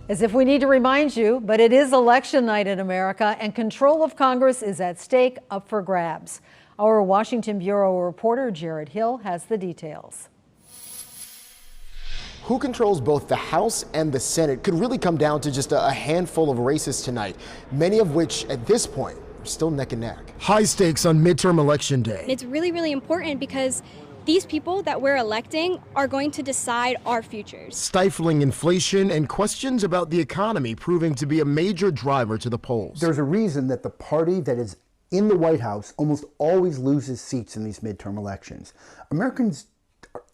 As if we need to remind you, but it is election night in America, and control of Congress is at stake, up for grabs. Our Washington Bureau reporter Jared Hill has the details. Who controls both the House and the Senate could really come down to just a handful of races tonight, many of which at this point are still neck and neck. High stakes on midterm election day. It's really, really important because these people that we're electing are going to decide our futures. Stifling inflation and questions about the economy proving to be a major driver to the polls. There's a reason that the party that is in the White House almost always loses seats in these midterm elections. Americans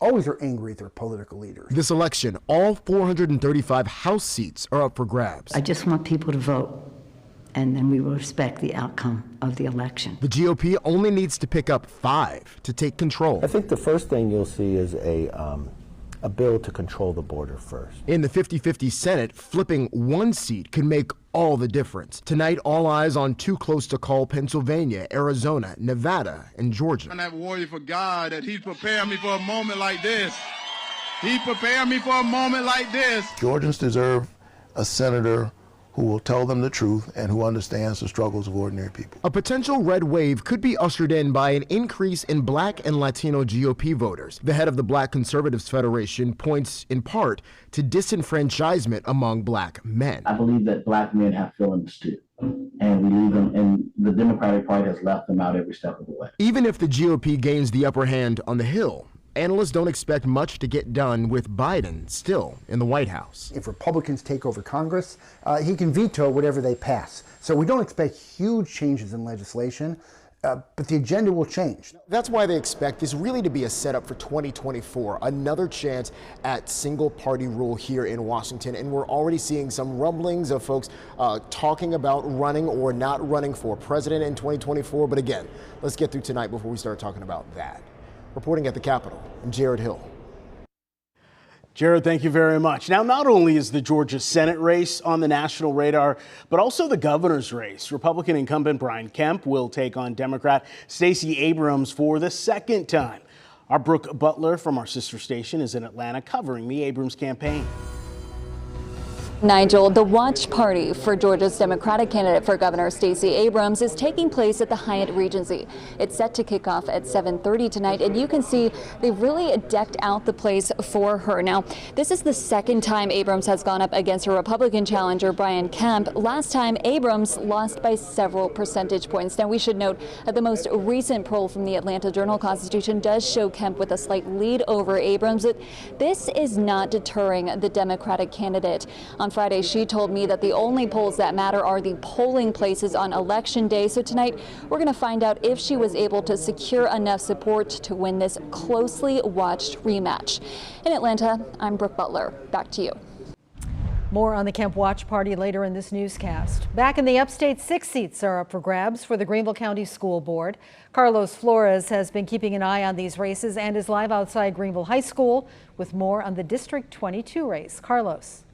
always are angry at their political leaders. This election, all 435 House seats are up for grabs. I just want people to vote, and then we will respect the outcome of the election. The GOP only needs to pick up 5 to take control. I think the first thing you'll see is a bill to control the border first. In the 50-50 Senate, flipping one seat could make all the difference. Tonight, all eyes on 2 close to call Pennsylvania, Arizona, Nevada, and Georgia. I'm that warrior for God that He's prepared me for a moment like this. He prepared me for a moment like this. Georgians deserve a senator who will tell them the truth and who understands the struggles of ordinary people. A potential red wave could be ushered in by an increase in Black and Latino GOP voters. The head of the Black Conservatives Federation points in part to disenfranchisement among Black men. I believe that Black men have feelings too, and we leave them, and the Democratic Party has left them out every step of the way. Even if the GOP gains the upper hand on the Hill, analysts don't expect much to get done with Biden still in the White House. If Republicans take over Congress, he can veto whatever they pass. So we don't expect huge changes in legislation, but the agenda will change. That's why they expect this really to be a setup for 2024, another chance at single party rule here in Washington. And we're already seeing some rumblings of folks talking about running or not running for president in 2024. But again, let's get through tonight before we start talking about that. Reporting at the Capitol, I'm Jared Hill. Jared, thank you very much. Now, not only is the Georgia Senate race on the national radar, but also the governor's race. Republican incumbent Brian Kemp will take on Democrat Stacey Abrams for the second time. Our Brooke Butler from our sister station is in Atlanta covering the Abrams campaign. Nigel, the watch party for Georgia's Democratic candidate for Governor Stacey Abrams is taking place at the Hyatt Regency. It's set to kick off at 7:30 tonight, and you can see they've really decked out the place for her. Now, this is the second time Abrams has gone up against her Republican challenger, Brian Kemp. Last time, Abrams lost by several percentage points. Now, we should note that the most recent poll from the Atlanta Journal-Constitution does show Kemp with a slight lead over Abrams. But this is not deterring the Democratic candidate. On Friday, she told me that the only polls that matter are the polling places on Election Day. So tonight, we're going to find out if she was able to secure enough support to win this closely watched rematch. In Atlanta, I'm Brooke Butler. Back to you. More on the Kemp Watch Party later in this newscast. Back in the upstate, 6 seats are up for grabs for the Greenville County School Board. Carlos Flores has been keeping an eye on these races and is live outside Greenville High School with more on the District 22 race. Carlos.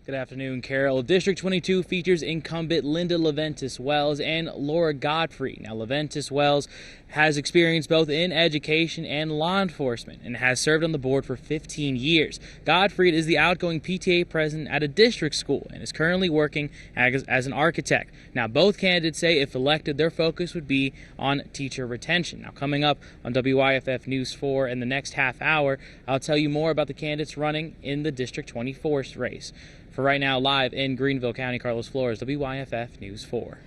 Good afternoon, Carol. District 22 features incumbent Linda Leventis Wells and Laura Godfrey. Now, Leventis Wells has experience both in education and law enforcement and has served on the board for 15 years. Godfrey is the outgoing PTA president at a district school and is currently working as an architect. Now, both candidates say if elected, their focus would be on teacher retention. Now, coming up on WYFF News 4 in the next half hour, I'll tell you more about the candidates running in the District 24 race. For right now, live in Greenville County, Carlos Flores, WYFF News 4.